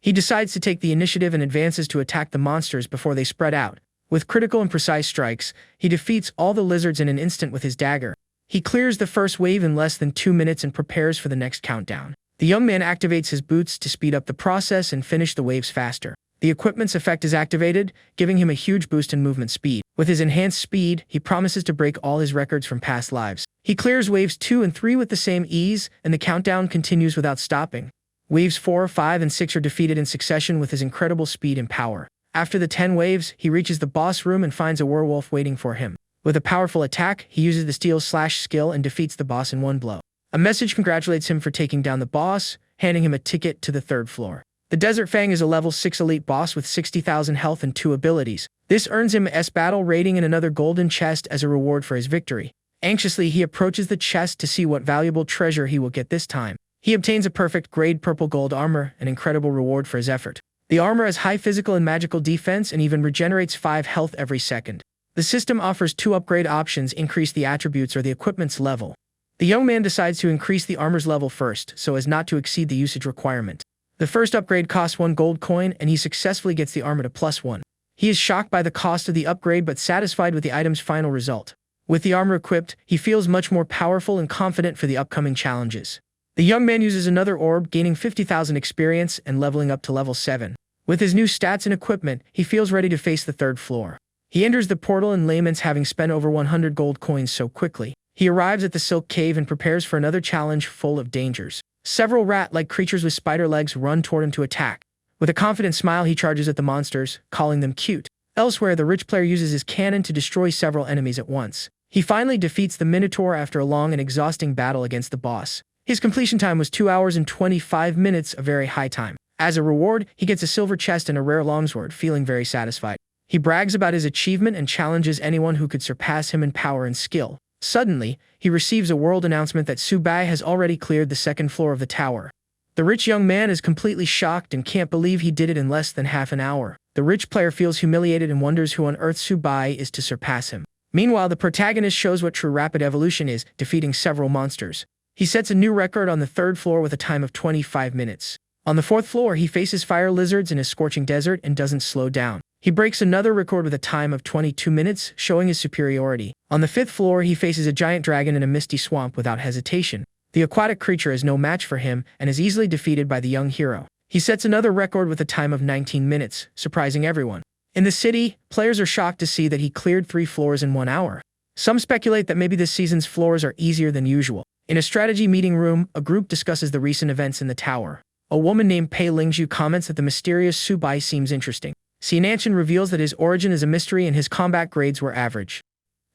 He decides to take the initiative and advances to attack the monsters before they spread out. With critical and precise strikes, he defeats all the lizards in an instant with his dagger. He clears the first wave in less than 2 minutes and prepares for the next countdown. The young man activates his boots to speed up the process and finish the waves faster. The equipment's effect is activated, giving him a huge boost in movement speed. With his enhanced speed, he promises to break all his records from past lives. He clears waves 2 and 3 with the same ease, and the countdown continues without stopping. Waves 4, 5, and 6 are defeated in succession with his incredible speed and power. After the 10 waves, he reaches the boss room and finds a werewolf waiting for him. With a powerful attack, he uses the steel/slash skill and defeats the boss in one blow. A message congratulates him for taking down the boss, handing him a ticket to the 3rd floor. The Desert Fang is a level 6 elite boss with 60,000 health and 2 abilities. This earns him S battle rating and another golden chest as a reward for his victory. Anxiously, he approaches the chest to see what valuable treasure he will get this time. He obtains a perfect grade purple gold armor, an incredible reward for his effort. The armor has high physical and magical defense and even regenerates 5 health every second. The system offers 2 upgrade options: increase the attributes or the equipment's level. The young man decides to increase the armor's level first, so as not to exceed the usage requirement. The first upgrade costs 1 gold coin, and he successfully gets the armor to +1. He is shocked by the cost of the upgrade but satisfied with the item's final result. With the armor equipped, he feels much more powerful and confident for the upcoming challenges. The young man uses another orb, gaining 50,000 experience and leveling up to level 7. With his new stats and equipment, he feels ready to face the 3rd floor. He enters the portal and laments having spent over 100 gold coins so quickly. He arrives at the Silk Cave and prepares for another challenge full of dangers. Several rat-like creatures with spider legs run toward him to attack. With a confident smile, he charges at the monsters, calling them cute. Elsewhere, the rich player uses his cannon to destroy several enemies at once. He finally defeats the Minotaur after a long and exhausting battle against the boss. His completion time was 2 hours and 25 minutes, a very high time. As a reward, he gets a silver chest and a rare longsword, feeling very satisfied. He brags about his achievement and challenges anyone who could surpass him in power and skill. Suddenly, he receives a world announcement that Subai has already cleared the 2nd floor of the tower. The rich young man is completely shocked and can't believe he did it in less than half an hour. The rich player feels humiliated and wonders who on earth Subai is to surpass him. Meanwhile, the protagonist shows what true rapid evolution is, defeating several monsters. He sets a new record on the 3rd floor with a time of 25 minutes. On the 4th floor, he faces fire lizards in a scorching desert and doesn't slow down. He breaks another record with a time of 22 minutes, showing his superiority. On the 5th floor, he faces a giant dragon in a misty swamp without hesitation. The aquatic creature is no match for him and is easily defeated by the young hero. He sets another record with a time of 19 minutes, surprising everyone. In the city, players are shocked to see that he cleared 3 floors in 1 hour. Some speculate that maybe this season's floors are easier than usual. In a strategy meeting room, a group discusses the recent events in the tower. A woman named Pei Lingzhu comments that the mysterious Subai seems interesting. Xiananchan reveals that his origin is a mystery and his combat grades were average.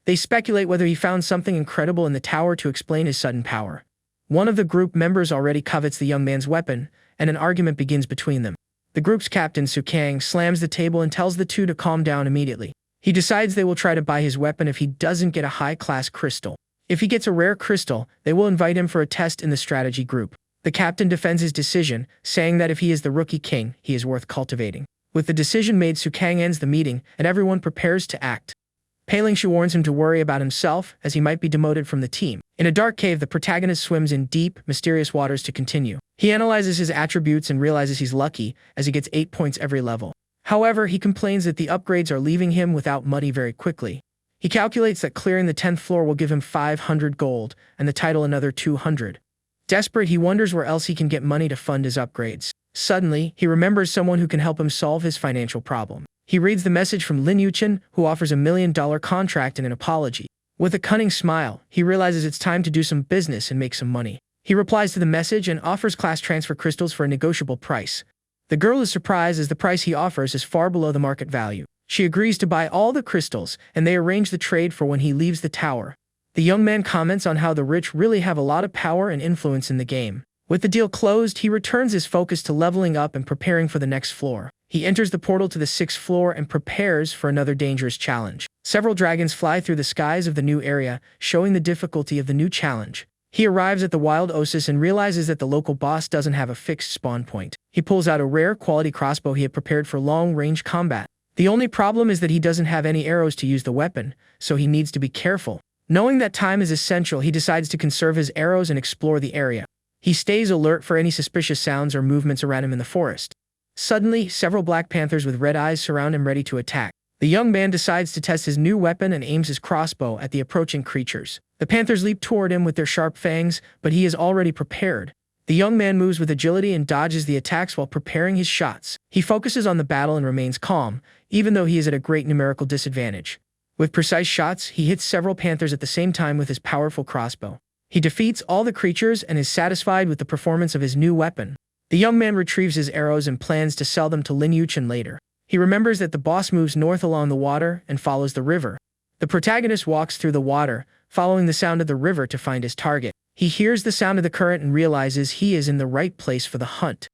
They speculate whether he found something incredible in the tower to explain his sudden power. One of the group members already covets the young man's weapon, and an argument begins between them. The group's captain, Su Kang, slams the table and tells the two to calm down immediately. He decides they will try to buy his weapon if he doesn't get a high-class crystal. If he gets a rare crystal, they will invite him for a test in the strategy group. The captain defends his decision, saying that if he is the rookie king, he is worth cultivating. With the decision made, Su Kang ends the meeting, and everyone prepares to act. Pei Lingzhu warns him to worry about himself, as he might be demoted from the team. In a dark cave, the protagonist swims in deep, mysterious waters to continue. He analyzes his attributes and realizes he's lucky, as he gets 8 points every level. However, he complains that the upgrades are leaving him without money very quickly. He calculates that clearing the 10th floor will give him 500 gold, and the title another 200. Desperate, he wonders where else he can get money to fund his upgrades. Suddenly, he remembers someone who can help him solve his financial problem. He reads the message from Lin Yuchen, who offers a $1 million contract and an apology. With a cunning smile, he realizes it's time to do some business and make some money. He replies to the message and offers class transfer crystals for a negotiable price. The girl is surprised as the price he offers is far below the market value. She agrees to buy all the crystals, and they arrange the trade for when he leaves the tower. The young man comments on how the rich really have a lot of power and influence in the game. With the deal closed, he returns his focus to leveling up and preparing for the next floor. He enters the portal to the 6th floor and prepares for another dangerous challenge. Several dragons fly through the skies of the new area, showing the difficulty of the new challenge. He arrives at the wild oasis and realizes that the local boss doesn't have a fixed spawn point. He pulls out a rare quality crossbow he had prepared for long-range combat. The only problem is that he doesn't have any arrows to use the weapon, so he needs to be careful. Knowing that time is essential, he decides to conserve his arrows and explore the area. He stays alert for any suspicious sounds or movements around him in the forest. Suddenly, several black panthers with red eyes surround him ready to attack. The young man decides to test his new weapon and aims his crossbow at the approaching creatures. The panthers leap toward him with their sharp fangs, but he is already prepared. The young man moves with agility and dodges the attacks while preparing his shots. He focuses on the battle and remains calm, even though he is at a great numerical disadvantage. With precise shots, he hits several panthers at the same time with his powerful crossbow. He defeats all the creatures and is satisfied with the performance of his new weapon. The young man retrieves his arrows and plans to sell them to Lin Yuchen later. He remembers that the boss moves north along the water and follows the river. The protagonist walks through the water, following the sound of the river to find his target. He hears the sound of the current and realizes he is in the right place for the hunt.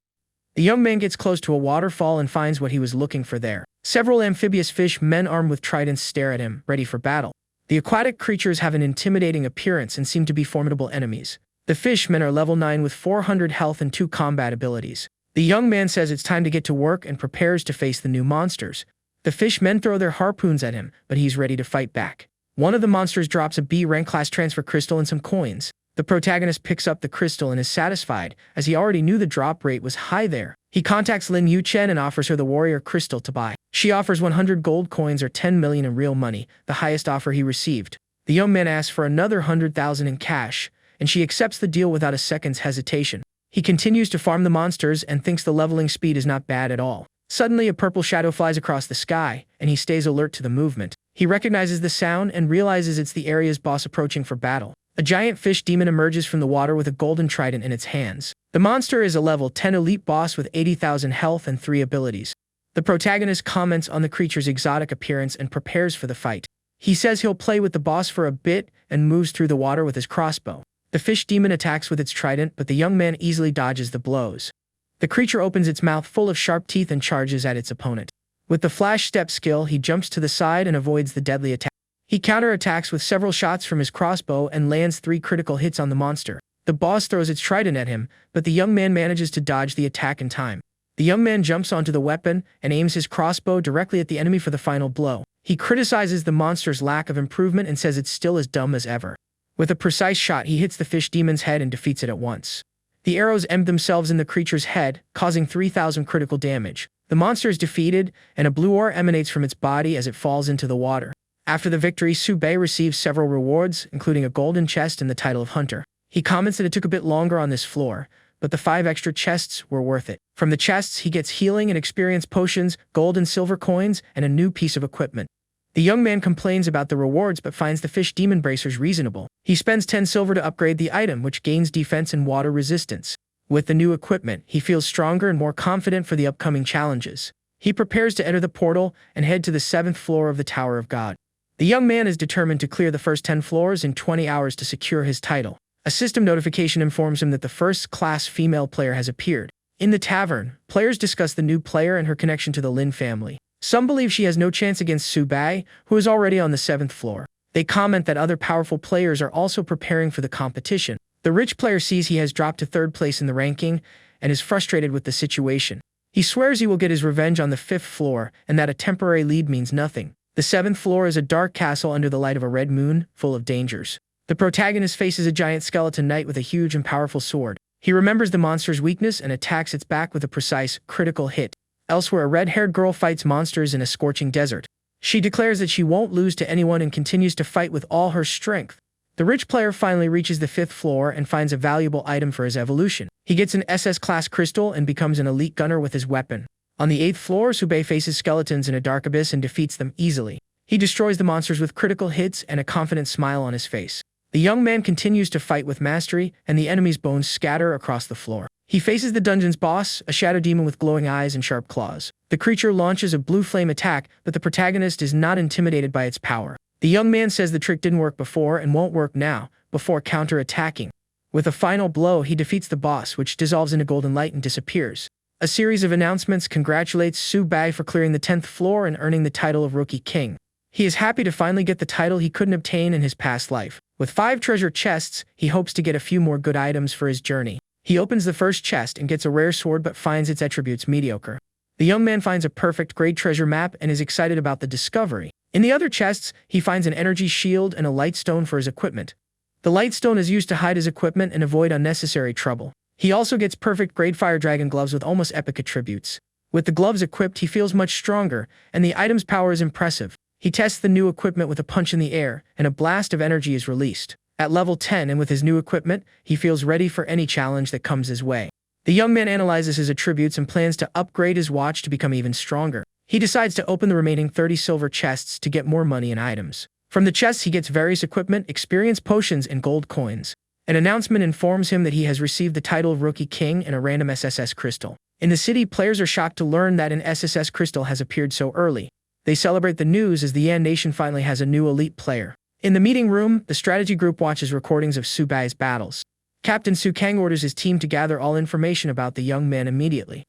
The young man gets close to a waterfall and finds what he was looking for there. Several amphibious fish men armed with tridents stare at him, ready for battle. The aquatic creatures have an intimidating appearance and seem to be formidable enemies. The fishmen are level 9 with 400 health and 2 combat abilities. The young man says it's time to get to work and prepares to face the new monsters. The fishmen throw their harpoons at him, but he's ready to fight back. One of the monsters drops a B rank class transfer crystal and some coins. The protagonist picks up the crystal and is satisfied, as he already knew the drop rate was high there. He contacts Lin Yuchen and offers her the warrior crystal to buy. She offers 100 gold coins or 10 million in real money, the highest offer he received. The young man asks for another 100,000 in cash, and she accepts the deal without a second's hesitation. He continues to farm the monsters and thinks the leveling speed is not bad at all. Suddenly, a purple shadow flies across the sky, and he stays alert to the movement. He recognizes the sound and realizes it's the area's boss approaching for battle. A giant fish demon emerges from the water with a golden trident in its hands. The monster is a level 10 elite boss with 80,000 health and 3 abilities. The protagonist comments on the creature's exotic appearance and prepares for the fight. He says he'll play with the boss for a bit and moves through the water with his crossbow. The fish demon attacks with its trident, but the young man easily dodges the blows. The creature opens its mouth full of sharp teeth and charges at its opponent. With the flash step skill, he jumps to the side and avoids the deadly attack. He counterattacks with several shots from his crossbow and lands 3 critical hits on the monster. The boss throws its trident at him, but the young man manages to dodge the attack in time. The young man jumps onto the weapon and aims his crossbow directly at the enemy for the final blow. He criticizes the monster's lack of improvement and says it's still as dumb as ever. With a precise shot, he hits the fish demon's head and defeats it at once. The arrows embed themselves in the creature's head, causing 3,000 critical damage. The monster is defeated, and a blue ore emanates from its body as it falls into the water. After the victory, Subei receives several rewards, including a golden chest and the title of Hunter. He comments that it took a bit longer on this floor, but the 5 extra chests were worth it. From the chests, he gets healing and experience potions, gold and silver coins, and a new piece of equipment. The young man complains about the rewards but finds the fish demon bracers reasonable. He spends 10 silver to upgrade the item, which gains defense and water resistance. With the new equipment, he feels stronger and more confident for the upcoming challenges. He prepares to enter the portal and head to the 7th floor of the Tower of God. The young man is determined to clear the first 10 floors in 20 hours to secure his title. A system notification informs him that the first-class female player has appeared. In the tavern, players discuss the new player and her connection to the Lin family. Some believe she has no chance against Subei, who is already on the 7th floor. They comment that other powerful players are also preparing for the competition. The rich player sees he has dropped to 3rd place in the ranking and is frustrated with the situation. He swears he will get his revenge on the 5th floor and that a temporary lead means nothing. The 7th floor is a dark castle under the light of a red moon, full of dangers. The protagonist faces a giant skeleton knight with a huge and powerful sword. He remembers the monster's weakness and attacks its back with a precise, critical hit. Elsewhere, a red-haired girl fights monsters in a scorching desert. She declares that she won't lose to anyone and continues to fight with all her strength. The rich player finally reaches the 5th floor and finds a valuable item for his evolution. He gets an SS-class crystal and becomes an elite gunner with his weapon. On the 8th floor, Subei faces skeletons in a dark abyss and defeats them easily. He destroys the monsters with critical hits and a confident smile on his face. The young man continues to fight with mastery, and the enemy's bones scatter across the floor. He faces the dungeon's boss, a shadow demon with glowing eyes and sharp claws. The creature launches a blue flame attack, but the protagonist is not intimidated by its power. The young man says the trick didn't work before and won't work now, before counter-attacking. With a final blow, he defeats the boss, which dissolves into golden light and disappears. A series of announcements congratulates Subei for clearing the 10th floor and earning the title of Rookie King. He is happy to finally get the title he couldn't obtain in his past life. With 5 treasure chests, he hopes to get a few more good items for his journey. He opens the first chest and gets a rare sword but finds its attributes mediocre. The young man finds a perfect grade treasure map and is excited about the discovery. In the other chests, he finds an energy shield and a light stone for his equipment. The light stone is used to hide his equipment and avoid unnecessary trouble. He also gets perfect grade fire dragon gloves with almost epic attributes. With the gloves equipped, he feels much stronger, and the item's power is impressive. He tests the new equipment with a punch in the air, and a blast of energy is released. At level 10 and with his new equipment, he feels ready for any challenge that comes his way. The young man analyzes his attributes and plans to upgrade his watch to become even stronger. He decides to open the remaining 30 silver chests to get more money and items. From the chests, he gets various equipment, experience potions, and gold coins. An announcement informs him that he has received the title of Rookie King and a random SSS crystal. In the city, players are shocked to learn that an SSS crystal has appeared so early. They celebrate the news as the Yan Nation finally has a new elite player. In the meeting room, the strategy group watches recordings of Subai's battles. Captain Su Kang orders his team to gather all information about the young man immediately.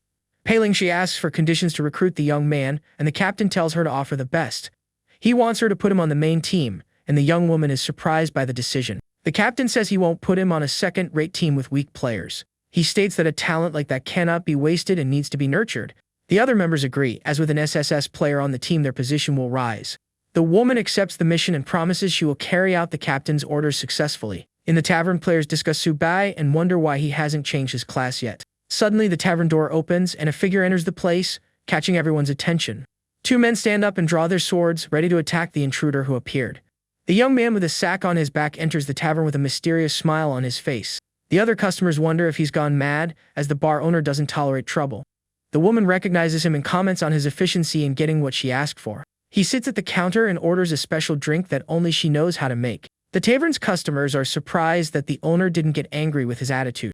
Pei she asks for conditions to recruit the young man, and the captain tells her to offer the best. He wants her to put him on the main team, and the young woman is surprised by the decision. The captain says he won't put him on a second-rate team with weak players. He states that a talent like that cannot be wasted and needs to be nurtured. The other members agree, as with an SSS player on the team their position will rise. The woman accepts the mission and promises she will carry out the captain's orders successfully. In the tavern, players discuss Subai and wonder why he hasn't changed his class yet. Suddenly, the tavern door opens and a figure enters the place, catching everyone's attention. Two men stand up and draw their swords, ready to attack the intruder who appeared. The young man with a sack on his back enters the tavern with a mysterious smile on his face. The other customers wonder if he's gone mad, as the bar owner doesn't tolerate trouble. The woman recognizes him and comments on his efficiency in getting what she asked for. He sits at the counter and orders a special drink that only she knows how to make. The tavern's customers are surprised that the owner didn't get angry with his attitude.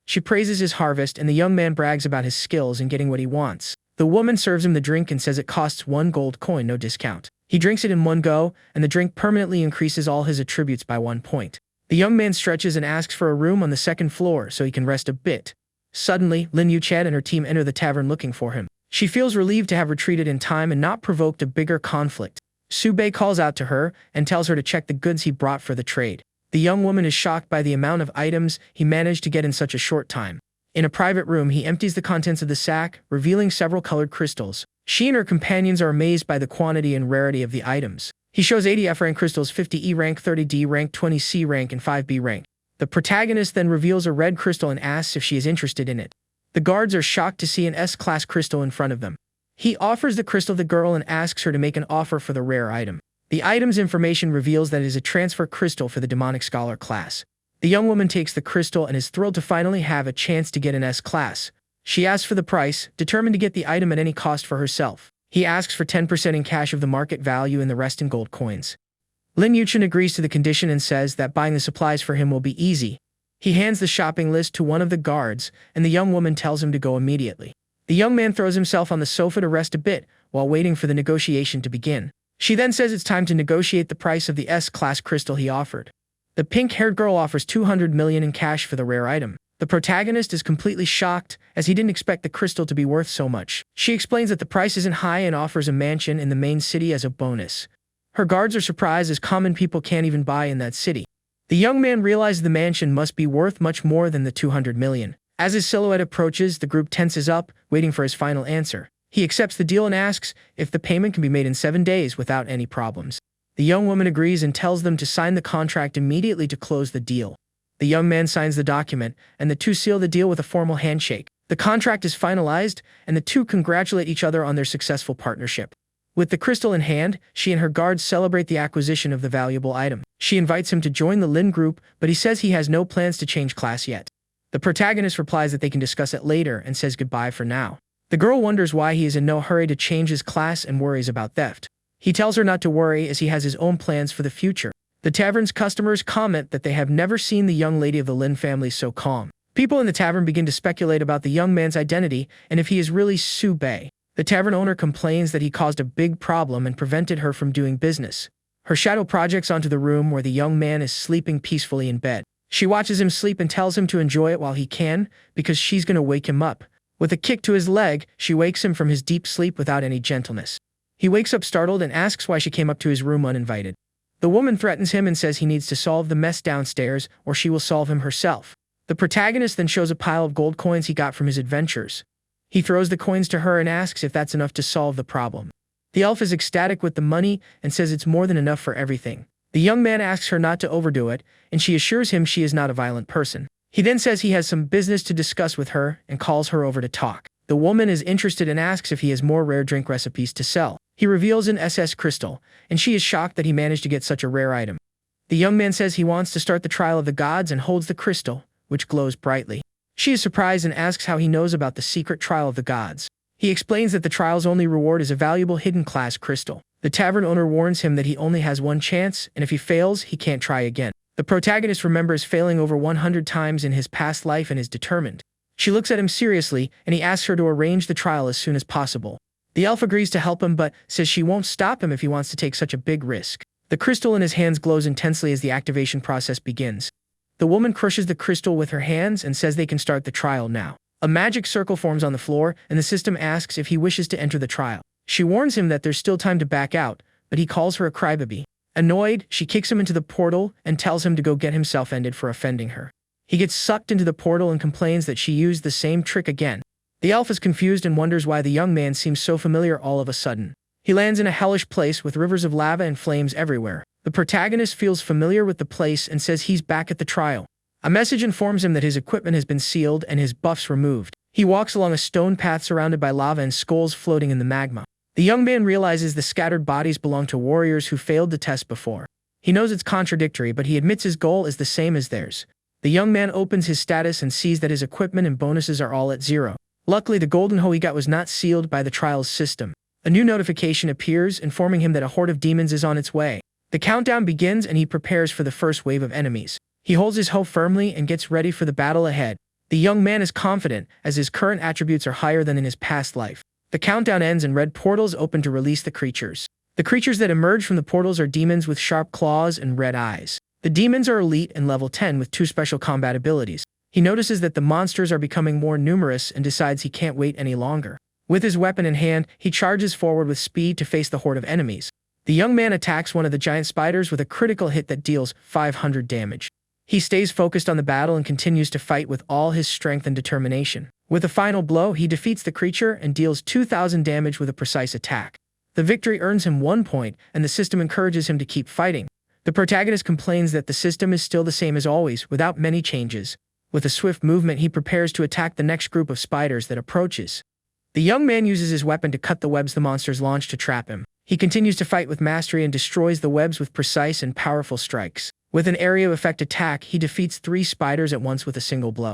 She praises his harvest, and the young man brags about his skills in getting what he wants. The woman serves him the drink and says it costs 1 gold coin, no discount. He drinks it in one go, and the drink permanently increases all his attributes by 1 point. The young man stretches and asks for a room on the second floor so he can rest a bit. Suddenly, Lin Yuchet and her team enter the tavern looking for him. She feels relieved to have retreated in time and not provoked a bigger conflict. Subei calls out to her and tells her to check the goods he brought for the trade. The young woman is shocked by the amount of items he managed to get in such a short time. In a private room, he empties the contents of the sack, revealing several colored crystals. She and her companions are amazed by the quantity and rarity of the items. He shows 80 F rank crystals, 50 E rank, 30 D rank, 20 C rank, and 5 B rank. The protagonist then reveals a red crystal and asks if she is interested in it. The guards are shocked to see an S-class crystal in front of them. He offers the crystal to the girl and asks her to make an offer for the rare item. The item's information reveals that it is a transfer crystal for the demonic scholar class. The young woman takes the crystal and is thrilled to finally have a chance to get an S-class. She asks for the price, determined to get the item at any cost for herself. He asks for 10% in cash of the market value and the rest in gold coins. Lin Yuchen agrees to the condition and says that buying the supplies for him will be easy. He hands the shopping list to one of the guards, and the young woman tells him to go immediately. The young man throws himself on the sofa to rest a bit while waiting for the negotiation to begin. She then says it's time to negotiate the price of the S-class crystal he offered. The pink-haired girl offers 200 million in cash for the rare item. The protagonist is completely shocked, as he didn't expect the crystal to be worth so much. She explains that the price isn't high and offers a mansion in the main city as a bonus. Her guards are surprised as common people can't even buy in that city. The young man realizes the mansion must be worth much more than the 200 million. As his silhouette approaches, the group tenses up, waiting for his final answer. He accepts the deal and asks if the payment can be made in 7 days without any problems. The young woman agrees and tells them to sign the contract immediately to close the deal. The young man signs the document, and the two seal the deal with a formal handshake. The contract is finalized, and the two congratulate each other on their successful partnership. With the crystal in hand, she and her guards celebrate the acquisition of the valuable item. She invites him to join the Lin group, but he says he has no plans to change class yet. The protagonist replies that they can discuss it later and says goodbye for now. The girl wonders why he is in no hurry to change his class and worries about theft. He tells her not to worry as he has his own plans for the future. The tavern's customers comment that they have never seen the young lady of the Lin family so calm. People in the tavern begin to speculate about the young man's identity and if he is really Subei. The tavern owner complains that he caused a big problem and prevented her from doing business. Her shadow projects onto the room where the young man is sleeping peacefully in bed. She watches him sleep and tells him to enjoy it while he can, because she's gonna wake him up. With a kick to his leg, she wakes him from his deep sleep without any gentleness. He wakes up startled and asks why she came up to his room uninvited. The woman threatens him and says he needs to solve the mess downstairs or she will solve him herself. The protagonist then shows a pile of gold coins he got from his adventures. He throws the coins to her and asks if that's enough to solve the problem. The elf is ecstatic with the money and says it's more than enough for everything. The young man asks her not to overdo it, and she assures him she is not a violent person. He then says he has some business to discuss with her and calls her over to talk. The woman is interested and asks if he has more rare drink recipes to sell. He reveals an SS crystal, and she is shocked that he managed to get such a rare item. The young man says he wants to start the trial of the gods and holds the crystal, which glows brightly. She is surprised and asks how he knows about the secret trial of the gods. He explains that the trial's only reward is a valuable hidden class crystal. The tavern owner warns him that he only has one chance, and if he fails, he can't try again. The protagonist remembers failing over 100 times in his past life and is determined. She looks at him seriously, and he asks her to arrange the trial as soon as possible. The elf agrees to help him but says she won't stop him if he wants to take such a big risk. The crystal in his hands glows intensely as the activation process begins. The woman crushes the crystal with her hands and says they can start the trial now. A magic circle forms on the floor, and the system asks if he wishes to enter the trial. She warns him that there's still time to back out, but he calls her a crybaby. Annoyed, she kicks him into the portal and tells him to go get himself ended for offending her. He gets sucked into the portal and complains that she used the same trick again. The elf is confused and wonders why the young man seems so familiar all of a sudden. He lands in a hellish place with rivers of lava and flames everywhere. The protagonist feels familiar with the place and says he's back at the trial. A message informs him that his equipment has been sealed and his buffs removed. He walks along a stone path surrounded by lava and skulls floating in the magma. The young man realizes the scattered bodies belong to warriors who failed the test before. He knows it's contradictory, but he admits his goal is the same as theirs. The young man opens his status and sees that his equipment and bonuses are all at 0. Luckily, the golden hoe he got was not sealed by the trial's system. A new notification appears, informing him that a horde of demons is on its way. The countdown begins and he prepares for the first wave of enemies. He holds his hoe firmly and gets ready for the battle ahead. The young man is confident, as his current attributes are higher than in his past life. The countdown ends and red portals open to release the creatures. The creatures that emerge from the portals are demons with sharp claws and red eyes. The demons are elite and level 10 with 2 special combat abilities. He notices that the monsters are becoming more numerous and decides he can't wait any longer. With his weapon in hand, he charges forward with speed to face the horde of enemies. The young man attacks one of the giant spiders with a critical hit that deals 500 damage. He stays focused on the battle and continues to fight with all his strength and determination. With a final blow, he defeats the creature and deals 2,000 damage with a precise attack. The victory earns him 1 point, and the system encourages him to keep fighting. The protagonist complains that the system is still the same as always, without many changes. With a swift movement, he prepares to attack the next group of spiders that approaches. The young man uses his weapon to cut the webs the monsters launch to trap him. He continues to fight with mastery and destroys the webs with precise and powerful strikes. With an area of effect attack, he defeats 3 spiders at once with a single blow.